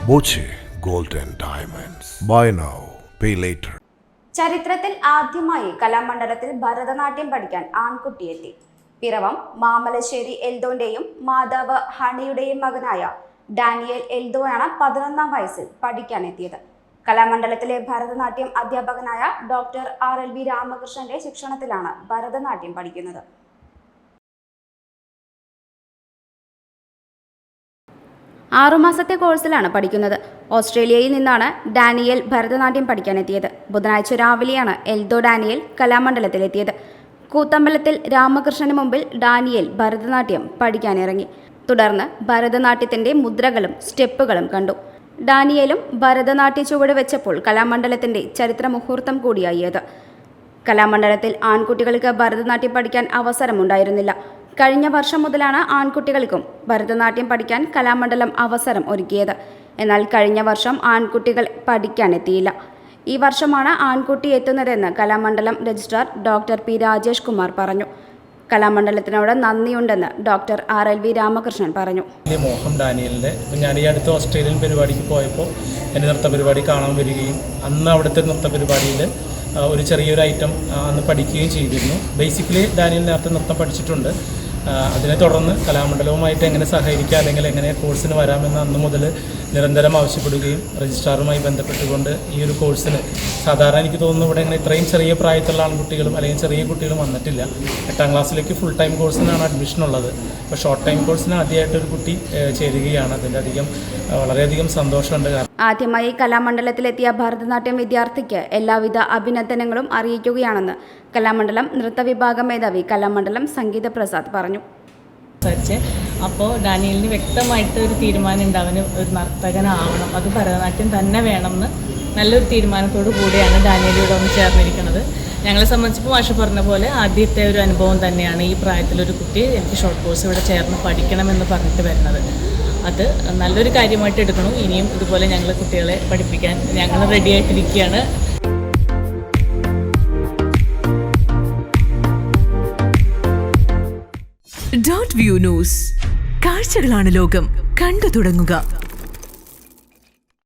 Boche gold and diamonds. Buy now pay later. ചരിത്രത്തിൽ ആദ്യമായി കലാമണ്ഡലത്തിൽ ഭരതനാട്യം പഠിക്കാൻ ആൺകുട്ടിയെത്തി. പിറവം മാമലശ്ശേരി എൽദോന്റെയും മാതാവ് ഹണിയുടെയും മകനായ ഡാനിയൽ എൽദോയാണ് 11ാം വയസ്സിൽ പഠിക്കാനെത്തിയത്. കലാമണ്ഡലത്തിലെ ഭരതനാട്യം അധ്യാപകനായ ഡോക്ടർ RLV രാമകൃഷ്ണന്റെ ശിക്ഷണത്തിലാണ് ഭരതനാട്യം പഠിക്കുന്നത്. ആറുമാസത്തെ കോഴ്സിലാണ് പഠിക്കുന്നത്. ഓസ്ട്രേലിയയിൽ നിന്നാണ് ഡാനിയൽ ഭരതനാട്യം പഠിക്കാനെത്തിയത്. ബുധനാഴ്ച രാവിലെയാണ് എൽദോ ഡാനിയൽ കലാമണ്ഡലത്തിലെത്തിയത്. കൂത്തമ്പലത്തിൽ രാമകൃഷ്ണന് മുമ്പിൽ ഡാനിയൽ ഭരതനാട്യം പഠിക്കാനിറങ്ങി. തുടർന്ന് ഭരതനാട്യത്തിന്റെ മുദ്രകളും സ്റ്റെപ്പുകളും കണ്ടു. ഡാനിയലും ഭരതനാട്യ ചുവട് വെച്ചപ്പോൾ കലാമണ്ഡലത്തിന്റെ ചരിത്ര മുഹൂർത്തം കൂടിയായത്. കലാമണ്ഡലത്തിൽ ആൺകുട്ടികൾക്ക് ഭരതനാട്യം പഠിക്കാൻ അവസരമുണ്ടായിരുന്നില്ല. കഴിഞ്ഞ വർഷം മുതലാണ് ആൺകുട്ടികൾക്കും ഭരതനാട്യം പഠിക്കാൻ കലാമണ്ഡലം അവസരം ഒരുക്കിയത്. എന്നാൽ കഴിഞ്ഞ വർഷം ആൺകുട്ടികൾ പഠിക്കാനെത്തിയില്ല. ഈ വർഷമാണ് ആൺകുട്ടി എത്തുന്നതെന്ന് Kalamandalam registrar doctor P. Rajesh Kumar പറഞ്ഞു. കലാമണ്ഡലത്തിനോട് നന്ദിയുണ്ടെന്ന് ഡോക്ടർ RLV രാമകൃഷ്ണൻ പറഞ്ഞു. മോഹം ഡാനിയലിൻ്റെ ഞാൻ ഈ അടുത്ത ഓസ്ട്രേലിയൻ പരിപാടിക്ക് പോയപ്പോൾ എൻ്റെ നൃത്ത പരിപാടി കാണാൻ വരികയും അന്ന് അവിടുത്തെ നൃത്ത പരിപാടിയിൽ ഒരു ചെറിയൊരു ഐറ്റം അന്ന് പഠിക്കുകയും ചെയ്തിരുന്നു. ബേസിക്കലി ഡാനിയൽ നേരത്തെ നൃത്തം പഠിച്ചിട്ടുണ്ട്. അതിനെ തുടർന്ന് കലാമണ്ഡലവുമായിട്ട് എങ്ങനെ സഹകരിക്കാം അല്ലെങ്കിൽ എങ്ങനെ കോഴ്സിന് വരാമെന്ന് അന്ന് മുതൽ നിരന്തരം ആവശ്യപ്പെടുകയും രജിസ്ട്രാറുമായി ബന്ധപ്പെട്ടുകൊണ്ട് ഈ ഒരു കോഴ്സിന് സാധാരണ എനിക്ക് തോന്നുന്നു ഇവിടെ ഇങ്ങനെ ഇത്രയും ചെറിയ പ്രായത്തിലുള്ള ആൺകുട്ടികളും അല്ലെങ്കിൽ ചെറിയ കുട്ടികളും വന്നിട്ടില്ല. 8ാം ക്ലാസ്സിലേക്ക് ഫുൾ ടൈം കോഴ്സിനാണ് അഡ്മിഷൻ ഉള്ളത്. അപ്പോൾ ഷോർട്ട് ടൈം കോഴ്സിന് ആദ്യമായിട്ടൊരു കുട്ടി ചേരുകയാണ്. അതിൻ്റെ വളരെയധികം സന്തോഷമുണ്ട്. ആദ്യമായി കലാമണ്ഡലത്തിലെത്തിയ ഭരതനാട്യം വിദ്യാർത്ഥിക്ക് എല്ലാവിധ അഭിനന്ദനങ്ങളും അറിയിക്കുകയാണെന്ന് കലാമണ്ഡലം നൃത്ത വിഭാഗം മേധാവി കലാമണ്ഡലം സംഗീത പ്രസാദ് പറഞ്ഞു. അപ്പോൾ ഡാനിയലിന് വ്യക്തമായിട്ട് ഒരു തീരുമാനം ഉണ്ട്, അവന് ഒരു നർത്തകനാവണം, അത് ഭരതനാട്യം തന്നെ വേണമെന്ന് നല്ലൊരു തീരുമാനത്തോടു കൂടിയാണ് ഡാനിയലിവിടെ ഒന്ന് ചേർന്നിരിക്കുന്നത്. ഞങ്ങളെ സംബന്ധിച്ചപ്പോൾ മാഷ് പറഞ്ഞ പോലെ ആദ്യത്തെ ഒരു അനുഭവം തന്നെയാണ് ഈ പ്രായത്തിലൊരു കുട്ടി എനിക്ക് ഷോർട്ട് കോഴ്സ് ഇവിടെ ചേർന്ന് പഠിക്കണമെന്ന് പറഞ്ഞിട്ട് വരുന്നത്. അത് നല്ലൊരു കാര്യമായിട്ട് എടുക്കണം. ഇനിയും ഇതുപോലെ ഞങ്ങൾ കുട്ടികളെ പഠിപ്പിക്കാൻ ഞങ്ങൾ റെഡിയായിട്ടിരിക്കുകയാണ്. .view ന്യൂസ്, കാഴ്ചകളാണ് ലോകം, കണ്ടു തുടങ്ങുക.